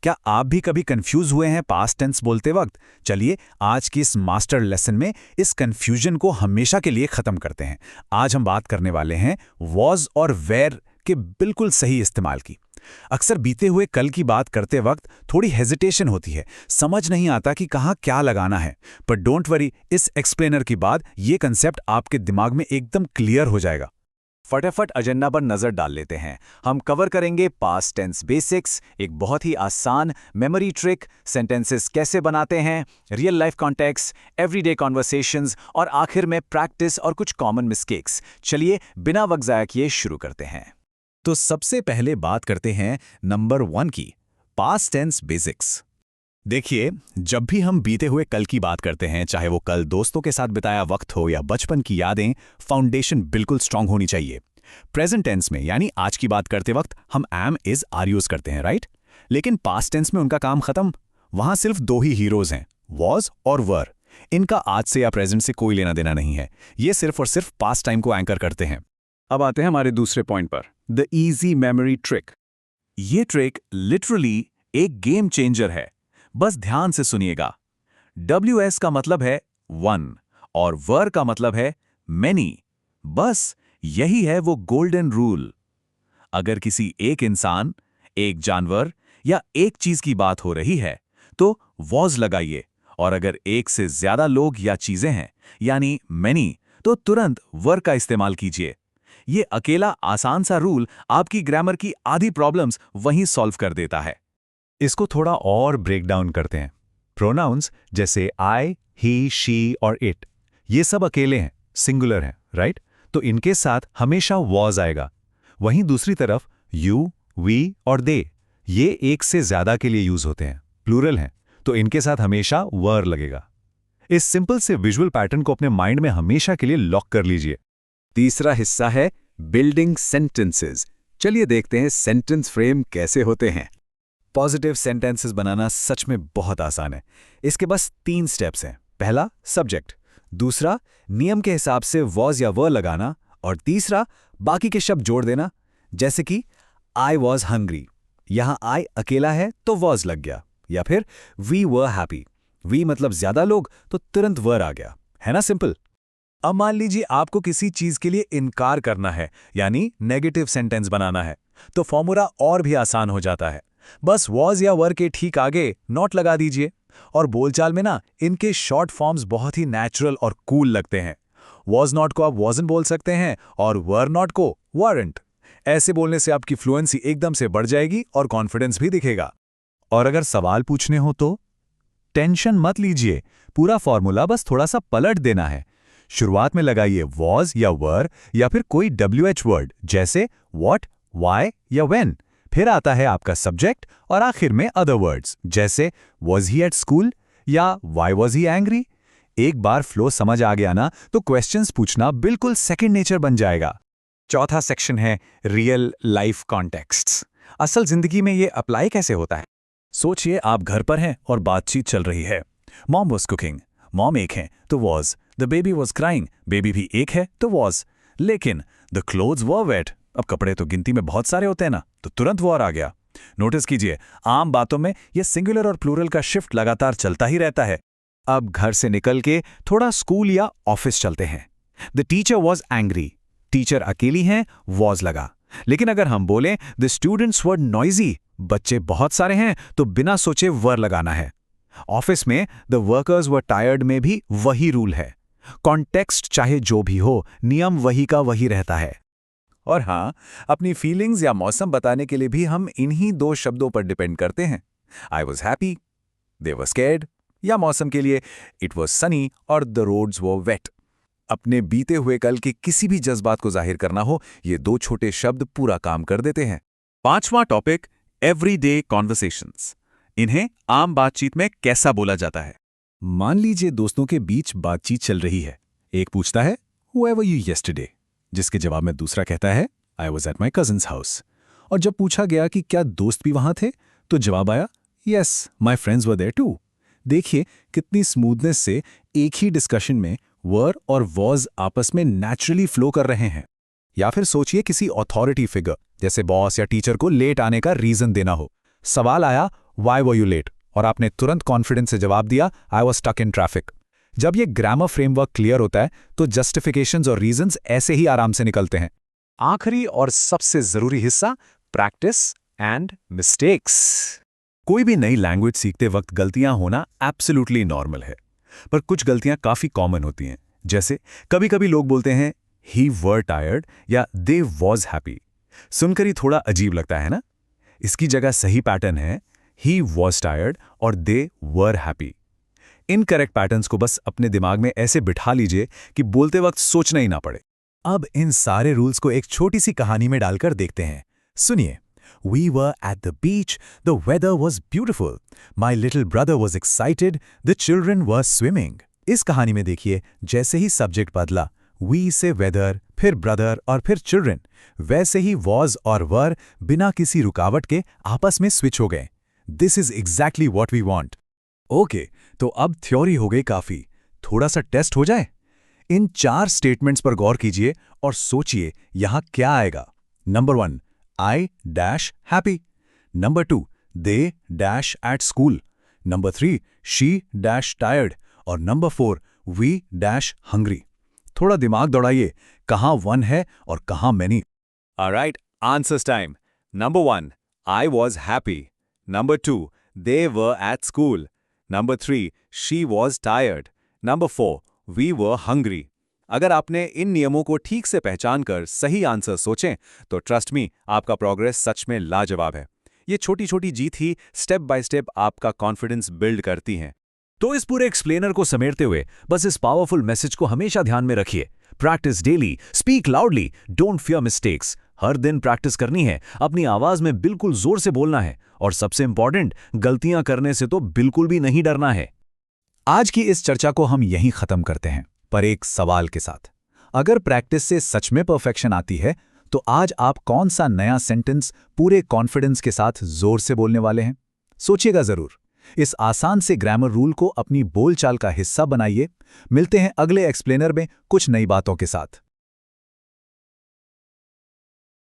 क्या आप भी कभी कंफ्यूज हुए हैं पास्ट टेंस बोलते वक्त? चलिए आज की इस मास्टर लेसन में इस कंफ्यूजन को हमेशा के लिए खत्म करते हैं। आज हम बात करने वाले हैं वॉज और वेयर के बिल्कुल सही इस्तेमाल की। अक्सर बीते हुए कल की बात करते वक्त थोड़ी हेजिटेशन होती है, समझ नहीं आता कि कहाँ क्या लगाना है। पर डोंट वरी, इस एक्सप्लेनर के बाद ये कंसेप्ट आपके दिमाग में एकदम क्लियर हो जाएगा। फटाफट एजेंडा पर नजर डाल लेते हैं। हम कवर करेंगे पास्ट टेंस बेसिक्स, एक बहुत ही आसान मेमोरी ट्रिक, सेंटेंसेस कैसे बनाते हैं, real life context, everyday conversations और आखिर में प्रैक्टिस और कुछ कॉमन मिस्टेक्स। चलिए बिना वक्त ज़ाया किए शुरू करते हैं। तो सबसे पहले बात करते हैं नंबर 1 की, पास्ट टेंस बेसिक्स। देखिए, जब भी हम बीते हुए कल की बात करते हैं, चाहे वो कल दोस्तों के साथ बिताया वक्त हो या बचपन की यादें, फाउंडेशन बिल्कुल स्ट्रांग होनी चाहिए। प्रेजेंट टेंस में यानी आज की बात करते वक्त हम एम इज आर यूज करते हैं, राइट? लेकिन पास्ट टेंस में उनका काम खत्म। वहां सिर्फ 2 ही हीरोज हैं, वॉज और वर। इनका आज से या प्रेजेंट से कोई लेना देना नहीं है। ये सिर्फ और सिर्फ पास्ट टाइम को एंकर करते हैं। अब आते हैं हमारे दूसरे पॉइंट पर, द इजी मेमोरी ट्रिक। ये ट्रिक लिटरली एक गेम चेंजर है। बस ध्यान से सुनिएगा। WS का मतलब है वन और वर का मतलब है मैनी। बस यही है वो गोल्डन रूल। अगर किसी एक इंसान, एक जानवर या एक चीज की बात हो रही है तो वॉज लगाइए, और अगर एक से ज्यादा लोग या चीजें हैं यानी मैनी, तो तुरंत वर का इस्तेमाल कीजिए। ये अकेला आसान सा रूल आपकी ग्रामर की आधी प्रॉब्लम्स वहीं सॉल्व कर देता है। इसको थोड़ा और ब्रेक डाउन करते हैं। प्रोनाउंस जैसे आई, ही, शी और इट, ये सब अकेले हैं, सिंगुलर हैं, राइट? तो इनके साथ हमेशा वॉज आएगा। वहीं दूसरी तरफ यू, वी और दे, ये एक से ज्यादा के लिए यूज होते हैं, प्लूरल हैं, तो इनके साथ हमेशा वर लगेगा। इस सिंपल से विजुअल पैटर्न को अपने माइंड में हमेशा के लिए लॉक कर लीजिए। तीसरा हिस्सा है बिल्डिंग सेंटेंसेस। चलिए देखते हैं सेंटेंस फ्रेम कैसे होते हैं। पॉजिटिव सेंटेंसेस बनाना सच में बहुत आसान है। इसके बस 3 स्टेप्स हैं। पहला, सब्जेक्ट। दूसरा, नियम के हिसाब से वॉज या वर लगाना। और तीसरा, बाकी के शब्द जोड़ देना। जैसे कि आई वॉज हंग्री, यहां आई अकेला है तो वॉज लग गया। या फिर वी वर हैप्पी, वी मतलब ज्यादा लोग तो तुरंत वर आ गया। है ना सिंपल? अब मान लीजिए आपको किसी चीज के लिए इनकार करना है, यानी नेगेटिव सेंटेंस बनाना है, तो फॉर्मूला और भी आसान हो जाता है। बस वॉज या वर के ठीक आगे नॉट लगा दीजिए। और बोलचाल में ना इनके शॉर्ट फॉर्म्स बहुत ही नेचुरल और कूल लगते हैं। वॉज नॉट को आप वॉजन बोल सकते हैं और वर नॉट को वारंट। ऐसे बोलने से आपकी फ्लुएंसी एकदम से बढ़ जाएगी और कॉन्फिडेंस भी दिखेगा। और अगर सवाल पूछने हो तो टेंशन मत लीजिए, पूरा फॉर्मूला बस थोड़ा सा पलट देना है। शुरुआत में लगाइए वॉज या वर या फिर कोई WH वर्ड जैसे व्हाट, व्हाई या व्हेन। फिर आता है आपका सब्जेक्ट और आखिर में अदर वर्ड्स जैसे वॉज ही एट स्कूल या व्हाई वॉज ही एंग्री। एक बार फ्लो समझ आ गया ना, तो क्वेश्चंस पूछना बिल्कुल सेकंड नेचर बन जाएगा। चौथा सेक्शन है रियल लाइफ कॉन्टेक्स्ट्स। असल जिंदगी में ये अप्लाई कैसे होता है? सोचिए आप घर पर हैं और बातचीत चल रही है। मॉम वॉज कुकिंग, मॉम एक है तो was. The baby was crying, baby भी एक है तो वॉज। लेकिन द क्लोथ्स वर वेट, अब कपड़े तो गिनती में बहुत सारे होते हैं ना, तो तुरंत वॉर आ गया। नोटिस कीजिए, आम बातों में यह सिंगुलर और प्लूरल का शिफ्ट लगातार चलता ही रहता है। अब घर से निकल के थोड़ा स्कूल या ऑफिस चलते हैं। The teacher was angry, teacher अकेली हैं, वॉज लगा। लेकिन अगर हम बोलें द स्टूडेंट्स वर नॉइजी, बच्चे बहुत सारे हैं, तो बिना सोचे वर लगाना है। ऑफिस में द वर्कर्स वर टायर्ड में भी वही रूल है। कॉन्टेक्स्ट चाहे जो भी हो, नियम वही का वही रहता है। और हाँ, अपनी फीलिंग्स या मौसम बताने के लिए भी हम इन्हीं 2 शब्दों पर डिपेंड करते हैं। I was happy, they were scared, या मौसम के लिए इट वॉज सनी और द रोड्स वर वेट। अपने बीते हुए कल के किसी भी जज्बात को जाहिर करना हो, ये 2 छोटे शब्द पूरा काम कर देते हैं। 5वां टॉपिक, एवरीडे कॉन्वर्सेशंस। इन्हें आम बातचीत में कैसा बोला जाता है? मान लीजिए दोस्तों के बीच बातचीत चल रही है। एक पूछता है वेयर वर यू यस्टरडे, जिसके जवाब में दूसरा कहता है I was at my cousins house. और जब पूछा गया कि क्या दोस्त भी वहां थे, तो जवाब आया yes my friends were there too. देखिए कितनी स्मूथनेस से एक ही डिस्कशन में वर और वॉज आपस में नेचुरली फ्लो कर रहे हैं। या फिर सोचिए किसी अथॉरिटी फिगर जैसे बॉस या टीचर को लेट आने का रीजन देना हो। सवाल आया व्हाई वर यू लेट, और आपने तुरंत कॉन्फिडेंस से जवाब दिया, I was stuck in traffic. जब ये ग्रामर फ्रेमवर्क क्लियर होता है तो जस्टिफिकेशंस और रीजंस ऐसे ही आराम से निकलते हैं। आखिरी और सबसे जरूरी हिस्सा, प्रैक्टिस एंड मिस्टेक्स। कोई भी नई लैंग्वेज सीखते वक्त गलतियां होना एब्सोल्युटली नॉर्मल है, पर कुछ गलतियां काफी कॉमन होती हैं। जैसे कभी कभी लोग बोलते हैं ही वर टायर्ड या दे वॉज हैप्पी। सुनकर ही थोड़ा अजीब लगता है ना? इसकी जगह सही पैटर्न है ही वॉज टायर्ड और दे वर हैप्पी। इनकरेक्ट पैटर्न्स को बस अपने दिमाग में ऐसे बिठा लीजिए कि बोलते वक्त सोचना ही ना पड़े। अब इन सारे रूल्स को एक छोटी सी कहानी में डालकर देखते हैं। सुनिए। We were at the beach, the weather was beautiful. My little brother was excited, the children were swimming. इस कहानी में देखिए, जैसे ही सब्जेक्ट बदला, we से weather, फिर brother और फिर children, वैसे ही was और were बिना किसी रुकावट के आपस में स्विच हो गए। This is exactly what we want. Okay, तो अब थ्योरी हो गई काफी, थोड़ा सा टेस्ट हो जाए। इन 4 स्टेटमेंट्स पर गौर कीजिए और सोचिए यहां क्या आएगा। Number 1, I dash happy. Number 2, they dash at school. Number 3, she dash tired. और Number 4, we dash hungry. थोड़ा दिमाग दौड़ाइए, कहाँ 1 है और कहाँ many. Alright, answers time. Number 1, I was happy. Number 2, they were at school. Number 3, she was tired. Number 4, we were hungry. अगर आपने इन नियमों को ठीक से पहचान कर सही आंसर सोचें तो ट्रस्ट मी, आपका प्रोग्रेस सच में लाजवाब है। ये छोटी छोटी जीत ही स्टेप बाय स्टेप आपका कॉन्फिडेंस बिल्ड करती हैं। तो इस पूरे एक्सप्लेनर को समेटते हुए बस इस पावरफुल मैसेज को हमेशा ध्यान में रखिए। Practice daily, speak loudly, don't fear mistakes. हर दिन प्रैक्टिस करनी है, अपनी आवाज में बिल्कुल जोर से बोलना है, और सबसे इंपॉर्टेंट, गलतियां करने से तो बिल्कुल भी नहीं डरना है। आज की इस चर्चा को हम यहीं खत्म करते हैं, पर एक सवाल के साथ। अगर प्रैक्टिस से सच में परफेक्शन आती है तो आज आप कौन सा नया सेंटेंस पूरे कॉन्फिडेंस के साथ जोर से बोलने वाले हैं? सोचिएगा जरूर। इस आसान से ग्रामर रूल को अपनी बोलचाल का हिस्सा बनाइए। मिलते हैं अगले एक्सप्लेनर में कुछ नई बातों के साथ।